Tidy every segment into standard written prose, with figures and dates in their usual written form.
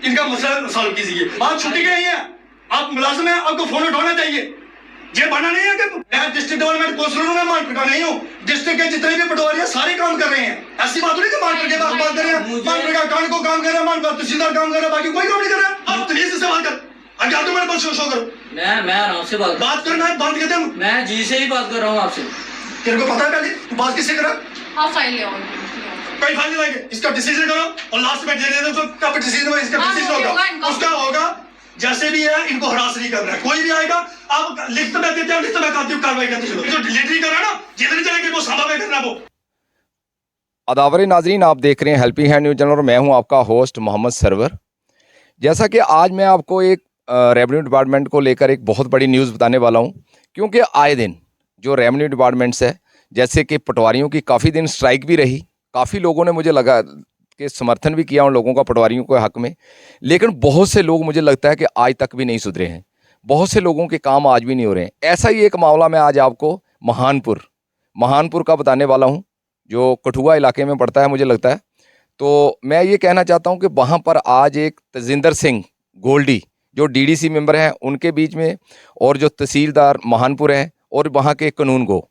इनका मसला सॉल्व कीजिए। आप छुट्टी के नहीं है, आप मुलाजिम हैं, आपको फोन उठाना चाहिए। ये बना नहीं है कि मैं डिस्ट्रिक्ट डेवलपमेंट काउंसिलर हूं, मैं मार्केट का नहीं हूं। डिस्ट्रिक्ट के जितने भी पटवारी हैं सारे काम कर रहे हैं। ऐसी बात नहीं कि मार्केट के बात कर रहे हैं, मार्केट का कांड को काम कर रहे हैं, मार्केट तहसीलदार काम कर रहा है, बाकी कोई काम नहीं कर रहा। आप तमीज से सवाल कर, अगर आप तो मेरे पास शो करो। मैं आराम से बात करना है, बात कहते हैं। मैं जी से ही बात कर रहा हूँ आपसे। तेरे को पता है पहले तू बात किससे करा? हाँ फाइल ले आओ। कोई फाइल लाएंगे, इसका डिसीजन करो और लास्ट में दे दो तो कब डिसीजन होगा, इसका डिसीजन होगा, उसका होगा। जैसे भी है इनको हरास नहीं करना है। कोई भी आएगा आप लिस्ट में देते हो, लिस्ट में कार्रवाई करते चलो। जो डिलीवरी करा ना जितने चलेंगे वो सामा में करना वो। अदावर नाजरीन, आप देख रहे हैं हेल्पिंग हैंड न्यूज़ चैनल और मैं हूं आपका होस्ट मोहम्मद सरवर। जैसा कि आज मैं आपको एक रेवेन्यू डिपार्टमेंट को लेकर एक बहुत बड़ी न्यूज़ बताने वाला हूं, क्योंकि आए दिन जो रेवेन्यू डिपार्टमेंट्स है, जैसे कि पटवारियों की काफ़ी दिन स्ट्राइक भी रही, काफ़ी लोगों ने मुझे लगा कि समर्थन भी किया उन लोगों का पटवारियों के हक़ में, लेकिन बहुत से लोग मुझे लगता है कि आज तक भी नहीं सुधरे हैं। बहुत से लोगों के काम आज भी नहीं हो रहे हैं। ऐसा ही एक मामला मैं आज आपको महानपुर का बताने वाला हूँ, जो कठुआ इलाके में पड़ता है मुझे लगता है। तो मैं ये कहना चाहता हूँ कि वहाँ पर आज एक तजिंदर सिंह गोल्डी जो डीडीसी मेंबर हैं उनके बीच में, और जो तहसीलदार महानपुर हैं और वहाँ के कानून गो,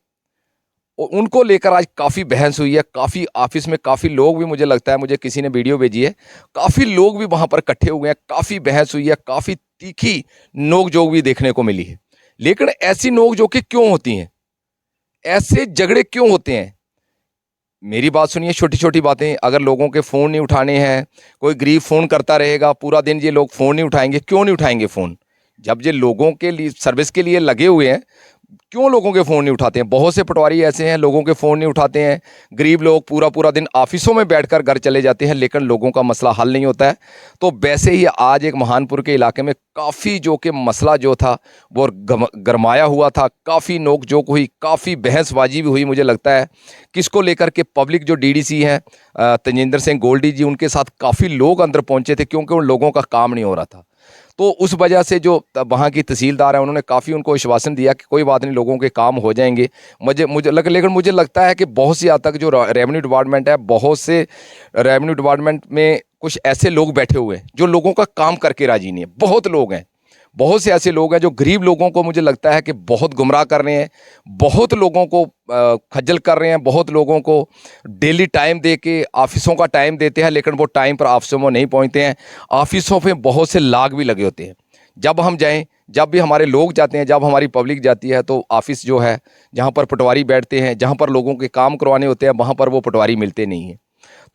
उनको लेकर आज काफ़ी बहस हुई है। काफ़ी ऑफिस में काफ़ी लोग भी, मुझे लगता है, मुझे किसी ने वीडियो भेजी है, काफ़ी लोग भी वहाँ पर इकट्ठे हुए हैं, काफ़ी बहस हुई है, काफ़ी तीखी नोक-झोंक भी देखने को मिली है। लेकिन ऐसी नोक-झोंक क्यों होती हैं, ऐसे झगड़े क्यों होते हैं? मेरी बात सुनिए, छोटी छोटी बातें, अगर लोगों के फ़ोन नहीं उठाने हैं, कोई गरीब फ़ोन करता रहेगा पूरा दिन, ये लोग फ़ोन नहीं उठाएंगे। क्यों नहीं उठाएंगे फ़ोन? जब ये लोगों के लिए सर्विस के लिए लगे हुए हैं, क्यों लोगों के फ़ोन नहीं उठाते हैं? बहुत से पटवारी ऐसे हैं लोगों के फ़ोन नहीं उठाते हैं। गरीब लोग पूरा दिन ऑफिसों में बैठकर घर चले जाते हैं, लेकिन लोगों का मसला हल नहीं होता है। तो वैसे ही आज एक महानपुर के इलाके में काफ़ी जो कि मसला जो था वो गरमाया हुआ था, काफ़ी नोक-झोंक हुई, काफ़ी बहसबाजी भी हुई। मुझे लगता है किसको लेकर के पब्लिक जो डीडीसी हैं तजिंदर सिंह गोल्डी जी, उनके साथ काफ़ी लोग अंदर पहुँचे थे, क्योंकि उन लोगों का काम नहीं हो रहा था। तो उस वजह से जो वहाँ की तहसीलदार है उन्होंने काफ़ी उनको आश्वासन दिया कि कोई बात नहीं, लोगों के काम हो जाएंगे। लेकिन मुझे लगता है कि बहुत सी हद तक जो रेवेन्यू डिपार्टमेंट है, बहुत से रेवेन्यू डिपार्टमेंट में कुछ ऐसे लोग बैठे हुए हैं जो लोगों का काम करके राजी नहीं है। बहुत लोग हैं, बहुत से ऐसे लोग हैं जो गरीब लोगों को, मुझे लगता है कि बहुत गुमराह कर रहे हैं, बहुत लोगों को खज्जल कर रहे हैं, बहुत लोगों को डेली टाइम दे के ऑफिसों का टाइम देते हैं, लेकिन वो टाइम पर ऑफिसों में नहीं पहुंचते हैं। ऑफिसों पे बहुत से लाग भी लगे होते हैं। जब हम जाएं, जब भी हमारे लोग जाते हैं, जब हमारी पब्लिक जाती है, तो ऑफिस जो है जहाँ पर पटवारी बैठते हैं, जहाँ पर लोगों के काम करवाने होते हैं, वहाँ पर वो पटवारी मिलते नहीं हैं।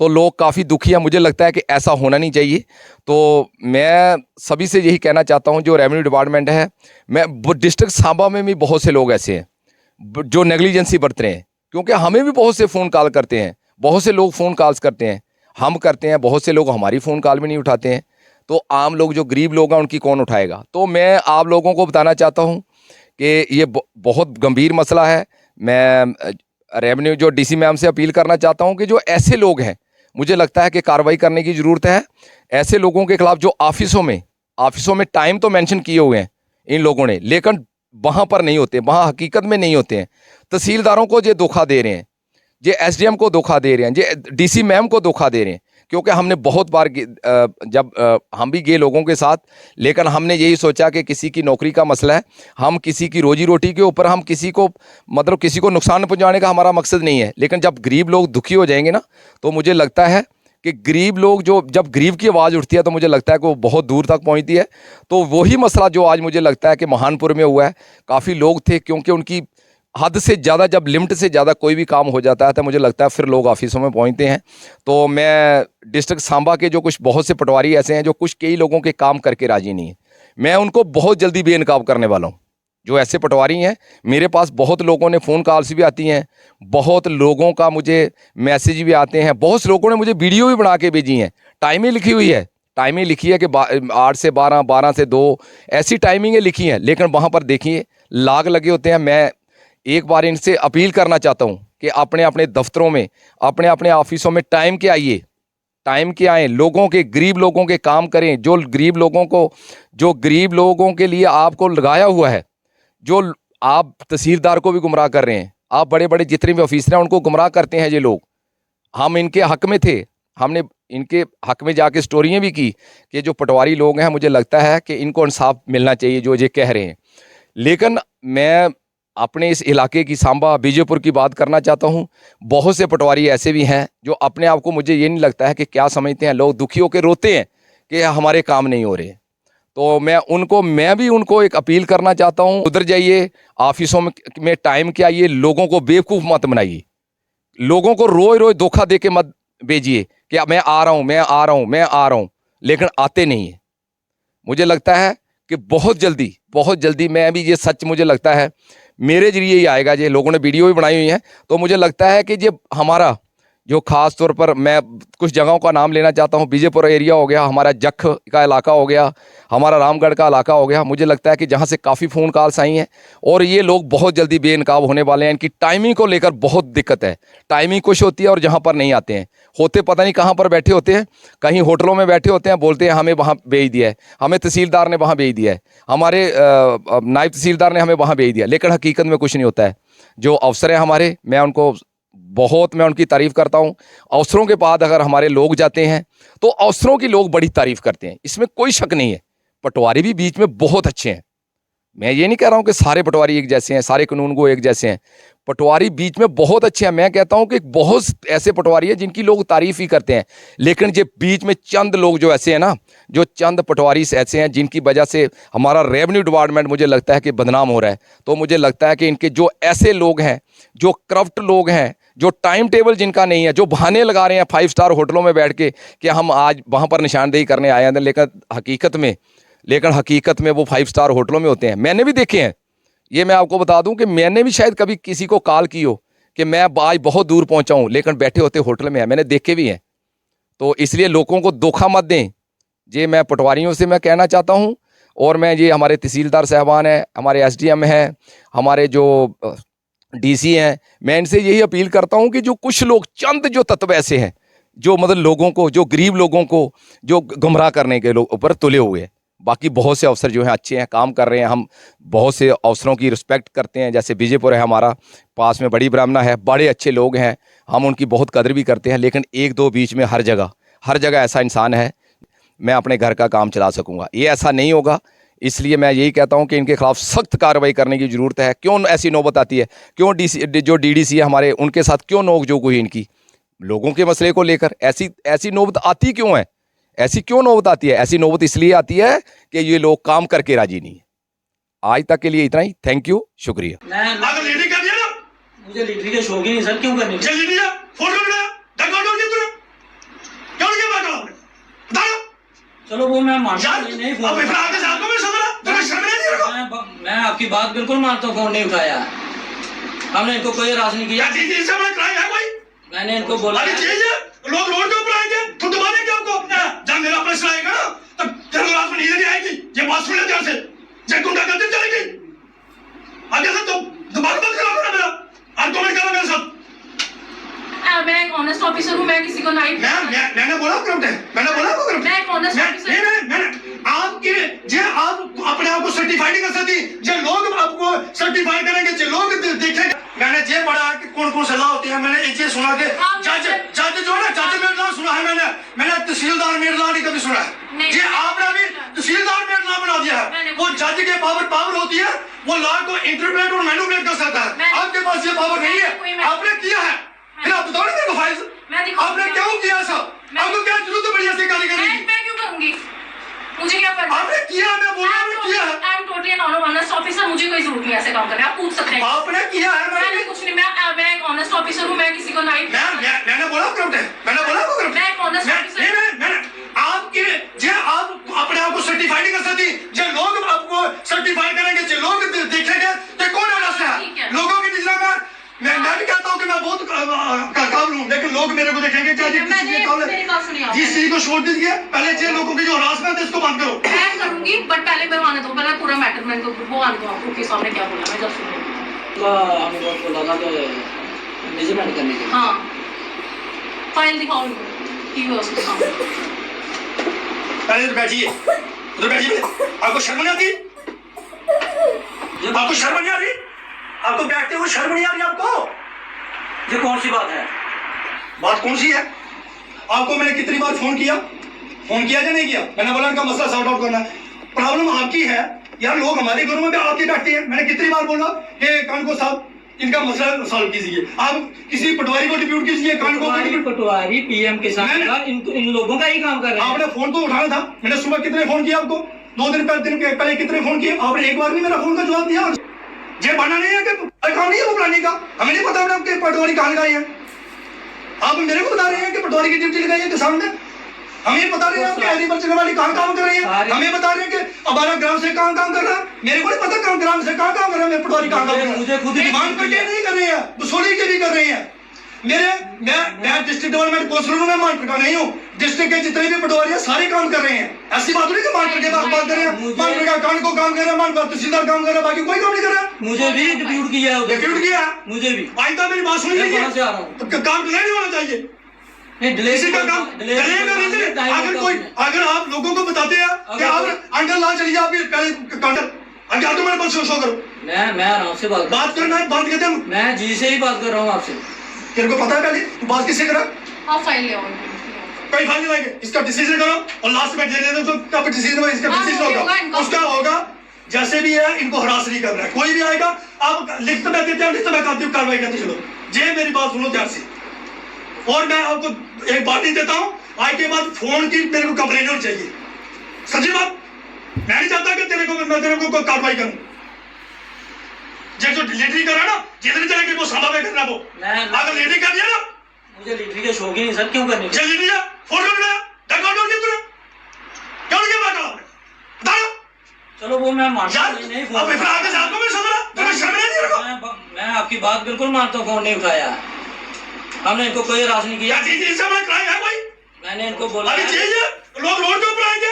तो लोग काफ़ी दुखी हैं। मुझे लगता है कि ऐसा होना नहीं चाहिए। तो मैं सभी से यही कहना चाहता हूं, जो रेवेन्यू डिपार्टमेंट है, मैं डिस्ट्रिक्ट सांबा में भी बहुत से लोग ऐसे हैं जो नेग्लिजेंसी बरत रहे हैं, क्योंकि हमें भी बहुत से फ़ोन कॉल करते हैं, बहुत से लोग फ़ोन कॉल्स करते हैं, हम करते हैं, बहुत से लोग हमारी फ़ोन कॉल भी नहीं उठाते हैं। तो आम लोग, जो गरीब लोग हैं, उनकी कौन उठाएगा? तो मैं आप लोगों को बताना चाहता हूँ कि ये बहुत गंभीर मसला है। मैं रेवेन्यू जो डीसी मैम से अपील करना चाहता हूँ कि जो ऐसे लोग हैं, मुझे लगता है कि कार्रवाई करने की ज़रूरत है। ऐसे लोगों के खिलाफ जो ऑफिसों में टाइम तो मेंशन किए हुए हैं इन लोगों ने, लेकिन वहाँ पर नहीं होते, वहाँ हकीकत में नहीं होते हैं। तहसीलदारों को ये धोखा दे रहे हैं, ये एसडीएम को धोखा दे रहे हैं, ये डीसी मैम को धोखा दे रहे हैं। क्योंकि हमने बहुत बार जब हम भी गए लोगों के साथ, लेकिन हमने यही सोचा कि किसी की नौकरी का मसला है, हम किसी की रोजी रोटी के ऊपर, हम किसी को किसी को नुकसान पहुंचाने का हमारा मकसद नहीं है। लेकिन जब गरीब लोग दुखी हो जाएंगे ना, तो मुझे लगता है कि गरीब लोग जब गरीब की आवाज़ उठती है, तो मुझे लगता है कि वो बहुत दूर तक पहुँचती है। तो वही मसला जो आज मुझे लगता है कि महानपुर में हुआ है। काफ़ी लोग थे, क्योंकि उनकी हद से ज़्यादा, जब लिमिट से ज़्यादा कोई भी काम हो जाता है, तो मुझे लगता है फिर लोग ऑफिसों में पहुंचते हैं। तो मैं डिस्ट्रिक्ट सांबा के जो कुछ बहुत से पटवारी ऐसे हैं जो कई लोगों के काम करके राजी नहीं है, मैं उनको बहुत जल्दी बेनकाब करने वाला हूँ। जो ऐसे पटवारी हैं, मेरे पास बहुत लोगों ने फ़ोन कॉल्स भी आती हैं, बहुत लोगों का मुझे मैसेज भी आते हैं, बहुत से लोगों ने मुझे वीडियो भी बना के भेजी हैं। टाइमिंग लिखी हुई है, टाइमिंग लिखी है कि 8 से 12, 12 से 2, ऐसी टाइमिंगें लिखी हैं, लेकिन वहाँ पर देखिए लाग लगे होते हैं। मैं एक बार इनसे अपील करना चाहता हूँ कि अपने अपने दफ्तरों में, अपने अपने ऑफिसों में टाइम के आइए, टाइम के आएँ, लोगों के, गरीब लोगों के काम करें। जो गरीब लोगों के लिए आपको लगाया हुआ है, जो आप तहसीलदार को भी गुमराह कर रहे हैं, आप बड़े बड़े जितने भी ऑफिसर हैं उनको गुमराह करते हैं ये लोग। हम इनके हक में थे, हमने इनके हक में जाके स्टोरियाँ भी की कि जो पटवारी लोग हैं, मुझे लगता है कि इनको इंसाफ मिलना चाहिए जो ये कह रहे हैं। लेकिन मैं अपने इस इलाके की सांबा बीजेपुर की बात करना चाहता हूँ। बहुत से पटवारी ऐसे भी हैं जो अपने आप को, मुझे ये नहीं लगता है कि क्या समझते हैं, लोग दुखी होकर रोते हैं कि हमारे काम नहीं हो रहे। तो मैं भी उनको एक अपील करना चाहता हूँ, उधर जाइए, ऑफिसों में टाइम के आइए, लोगों को बेवकूफ़ मत बनाइए, लोगों को रोज रोज धोखा दे के मत भेजिए कि मैं आ रहा हूँ, मैं आ रहा हूँ, मैं आ रहा हूँ, लेकिन आते नहीं है। मुझे लगता है कि बहुत जल्दी मैं भी, ये सच मुझे लगता है मेरे जरिए ही आएगा। ये लोगों ने वीडियो भी बनाई हुई है, तो मुझे लगता है कि ये हमारा जो ख़ास तौर पर मैं कुछ जगहों का नाम लेना चाहता हूँ, बीजेपुर एरिया हो गया, हमारा जख का इलाका हो गया, हमारा रामगढ़ का इलाका हो गया। मुझे लगता है कि जहाँ से काफ़ी फ़ोन कॉल्स आई हैं और ये लोग बहुत जल्दी बेनकाब होने वाले हैं। इनकी टाइमिंग को लेकर बहुत दिक्कत है, टाइमिंग कुछ होती है और जहाँ पर नहीं आते हैं, होते पता नहीं कहाँ पर बैठे होते हैं, कहीं होटलों में बैठे होते हैं, बोलते हैं हमें वहाँ भेज दिया है, हमें तहसीलदार ने वहाँ भेज दिया है, हमारे नायब तहसीलदार ने हमें वहाँ भेज दिया, लेकिन हकीकत में कुछ नहीं होता है। जो अफसर हैं हमारे, मैं उनकी तारीफ़ करता हूँ। अफसरों के बाद अगर हमारे लोग जाते हैं तो अफसरों की लोग बड़ी तारीफ़ करते हैं, इसमें कोई शक नहीं है। पटवारी भी बीच में बहुत अच्छे हैं, मैं ये नहीं कह रहा हूँ कि सारे पटवारी एक जैसे हैं, सारे कानून को एक जैसे हैं, पटवारी बीच में बहुत अच्छे हैं। मैं कहता हूँ कि बहुत ऐसे पटवारी हैं जिनकी लोग तारीफ़ ही करते हैं, लेकिन ये बीच में चंद लोग जो ऐसे हैं ना, जो चंद पटवारी ऐसे हैं जिनकी वजह से हमारा रेवेन्यू डिपार्टमेंट मुझे लगता है कि बदनाम हो रहा है। तो मुझे लगता है कि इनके जो ऐसे लोग हैं, जो करप्ट लोग हैं, जो टाइम टेबल जिनका नहीं है, जो बहाने लगा रहे हैं 5 स्टार होटलों में बैठ के कि हम आज वहाँ पर निशानदेही करने आए हैं, लेकिन हकीकत में वो 5 स्टार होटलों में होते हैं। मैंने भी देखे हैं, ये मैं आपको बता दूं कि मैंने भी शायद कभी किसी को कॉल की हो कि मैं आज बहुत दूर पहुंचा हूं, लेकिन बैठे होते होटल में है, मैंने देखे भी हैं। तो इसलिए लोगों को धोखा मत दें, ये मैं पटवारियों से मैं कहना चाहता हूं। और मैं ये हमारे तहसीलदार साहबान हैं, हमारे SDM हैं, हमारे जो DC हैं, मैं इनसे यही अपील करता हूँ कि जो कुछ लोग, चंद जो तत्व ऐसे हैं जो मतलब लोगों को, जो गरीब लोगों को जो गुमराह करने के लोग ऊपर तुले हुए हैं, बाकी बहुत से अफसर जो हैं अच्छे हैं, काम कर रहे हैं। हम बहुत से अफसरों की रिस्पेक्ट करते हैं, जैसे बीजेपुर है हमारा, पास में बड़ी ब्राह्मणा है, बड़े अच्छे लोग हैं, हम उनकी बहुत कदर भी करते हैं। लेकिन एक दो बीच में हर जगह ऐसा इंसान है, मैं अपने घर का काम चला सकूँगा, ये ऐसा नहीं होगा। इसलिए मैं यही कहता हूँ कि इनके खिलाफ सख्त कार्रवाई करने की ज़रूरत है। क्यों ऐसी नौबत आती है, क्यों जो DDC है हमारे, उनके साथ क्यों नोकझोंक हुई इनकी, लोगों के मसले को लेकर ऐसी नौबत आती क्यों है? ऐसी क्यों नौबत आती है? ऐसी नौबत इसलिए आती है कि ये लोग काम करके राजी नहीं है। आज तक के लिए इतना ही, थैंक यू, शुक्रिया। अगर लीडरी कर दिया ना, मुझे लीडरी का शौक ही नहीं सर, क्यों करने? चल लीडरी फोटो बनाया, डंगा डोल दिया तूने, क्यों नहीं किया बात? बता। चलो वो मैं मानता यार, हूँ, नहीं अब फोन इतना आगे साथ को मैं समझ रहा, तुम्हें शर्म नहीं रहा? मैं आपकी बात बिल्कुल मानता हूँ, फोन नहीं उठाया, हमने इनको कोई राज नहीं किया। क्या चीज से बड़ा क्राइम है कोई? मैंने इनको बोला अरे चीज है, लोग रोड के ऊपर आएंगे, तुम दबाने क्या आपको? जब मेरा प्रश्न आएगा ना, तब तेरे रात में नींद नहीं आएगी। ये बात सुन ले ध्यान से, जब गुंडागर्दी चलेगी, आगे से तुम दोबारा मत करो ना मेरा, आर्गुमेंट करो मेरे साथ। मैं एक ऑनेस्ट ऑफिसर हूँ, मैं किसी को नहीं। मैंने बोला करप्ट है, मैंने बोला आपको करप्ट है। मैं एक ऑनेस्ट ऑफिसर। मैंने आपके जे आप अपने आप को सर्टिफाइड नहीं कर सकती, जो लोग आपको सर्टिफाई करेंगे, जो लोग देखेंगे। मैंने ये पढ़ा कि कौन सलाह होती है, मैंने ये सुना कि जज जो है ना, जज मेरला सुना है मैंने तहसीलदार मेरला नहीं कभी सुना है। ये आपने भी तहसीलदार मेरला बना दिया है। वो जज के पावर होती है, वो लॉ को इंटरप्रेट और मैनिपुलेट कर सकता है। आपके पास ये पावर नहीं है, आपने किया है। फिर आप बताओ मेरे को फाइल, आपने क्यों किया ऐसा? आपको क्या जरूरत पड़ी ऐसी गाली करने की? मैं क्यों करूंगी? मुझे क्या पता? आपने किया, मैं बोल रहा हूं किया है। I am totally an honest officer, मुझे कोई जरूरत नहीं है ऐसे काम करने। आप पूछ सकते हैं। आपने किया है। मैंने कुछ नहीं, मैं एक ऑनेस्ट ऑफिसर हूं, मैं किसी को नहीं। मैंने बोला करप्ट है, मैंने बोला आपको करप्ट है। मैं एक ऑनेस्ट ऑफिसर। मैंने आपके जे आप अपने आप को सर्टिफाइड नहीं कर सकती, जो लोग आपको सर्टिफाई करेंगे, जो लोग देखेंगे, तो कौन ऑनेस्ट है? लोगों की नजर में मैं भी कहता हूँ कि मैं बहुत काबिल हूँ, लेकिन लोग मेरे को देखेंगे क्या जी जिस चीज को छोड़ दीजिए। पहले जिन लोगों की जो हरासमेंट है इसको बंद करो। मैं करूंगी, बट पहले मैं आने दो, पहले पूरा मैटर में वो आने दो आपको कि सामने क्या बोला। मैं जब सुनूं हमने बहुत बोला था कि मेजरमेंट करने के लिए। हाँ, फाइल दिखाओ टीवी उसके सामने। पहले इधर बैठिए, आपको शर्म नहीं आती? आपको शर्म नहीं आ रही? आपको बैठते हुए शर्म नहीं आ रही आपको? ये कौन सी बात है? बात कौन सी है? आपको मैंने कितनी बार फोन किया या नहीं किया? मैंने बोला इनका मसला सॉर्ट आउट करना है। प्रॉब्लम आपकी है यार, लोग हमारे घरों में भी आके बैठते हैं। मैंने कितनी बार बोला कि कानको साहब इनका मसला सॉल्व कीजिए, आप किसी पटवारी को डिप्यूट कीजिए। कानको पटवारी पीएम के साथ इन लोगों का ही काम कर रहे हैं। आपने फोन तो उठाना था। मैंने सुबह कितने फोन किया आपको, 2 दिन पहले कितने फोन किए? आपने एक बार भी मेरा फोन का जवाब दिया? ये बनना नहीं है कि काम नहीं है वो प्लानिंग का, हमें नहीं पता आपके पटवारी कहाँ लगाई है। आप मेरे को बता रहे हैं कि पटवारी की ड्यूटी लगाई है किसान ने। हमें बता रहे हैं आपके एग्रीकल्चर वाली कहाँ काम कर रही है। हमें बता रहे हैं कि हमारा ग्राम से कहाँ काम कर रहा है। मेरे को नहीं पता कहाँ ग्राम से कहाँ काम कर रहा है, मेरे पटवारी कहाँ काम कर रहा है। मुझे खुद मांग करके नहीं कर रहे हैं, वसूली के भी कर रहे हैं। मैं डिस्ट्रिक्ट डेवलपमेंट काउंसिलर में मार्केट का नहीं हूँ। डिस्ट्रिक्ट के जितने भी पटवारी है सारे काम कर रहे हैं। ऐसी बात नहीं कि मार्केट के बात कर रहे हैं, मार्केट का कान को काम कर रहा है, मार्केट तहसीलदार काम कर रहा है, बाकी कोई काम नहीं कर रहा है। मुझे भी डिप्यूट किया है, डिप्यूट किया है मुझे भी। आइंदा मेरी बात सुन लीजिए, कहाँ से आ रहा हूँ? काम डिले नहीं होना चाहिए। डिले किसी का काम चलेगा नहीं। अगर आप लोगों को बताते हैं कि आप अंकल ला चलिए, आप काउंटर अंकल तो मेरे पास शो करो। मैं आराम से बात करना है, बात करते हैं। मैं जी से ही बात कर रहा हूँ आपसे। तेरे को पता है पहले तू बात किससे करा? आप फाइल ले आओ। कोई फाइल नहीं लाएंगे, इसका डिसीजन करो और लास्ट में दे देते तो कब डिसीजन होगा, इसका डिसीजन होगा उसका होगा। जैसे भी है इनको हरास नहीं करना है। कोई भी आएगा आप लिखत में देते हैं, लिखत में करती कार्रवाई करते चलो। जे मेरी बात सुनो ध्यान से, और मैं आपको एक बात नहीं देता हूँ, आज के बाद फोन की मेरे को कंप्लेंट होनी चाहिए। सच्ची बात, मैं नहीं चाहता कि मैं तेरे को कार्रवाई करूं। जो डिलीवरी करा ना, जितने चलेगी वो सादा में करना। वो अगर डिलीवरी कर दिया ना, मुझे लिटरी के शौक ही नहीं सर, क्यों करनी? जल्दी दिया फोटो बनाया डकआउट कर दिया तूने, क्यों नहीं किया? बता दो। चलो वो मैं मानता यार नहीं अब इतना आगे साथ को मैं समझ रहा, तुम्हें शर्म नहीं रखो। मैं आपकी बात बिल्कुल मानता हूँ, फोन नहीं उठाया। हमने इनको कोई हरास नहीं किया। क्या चीज इससे बड़ा क्राइम है कोई? मैंने इनको बोला अभी चीज लोग रोड के ऊपर आएंगे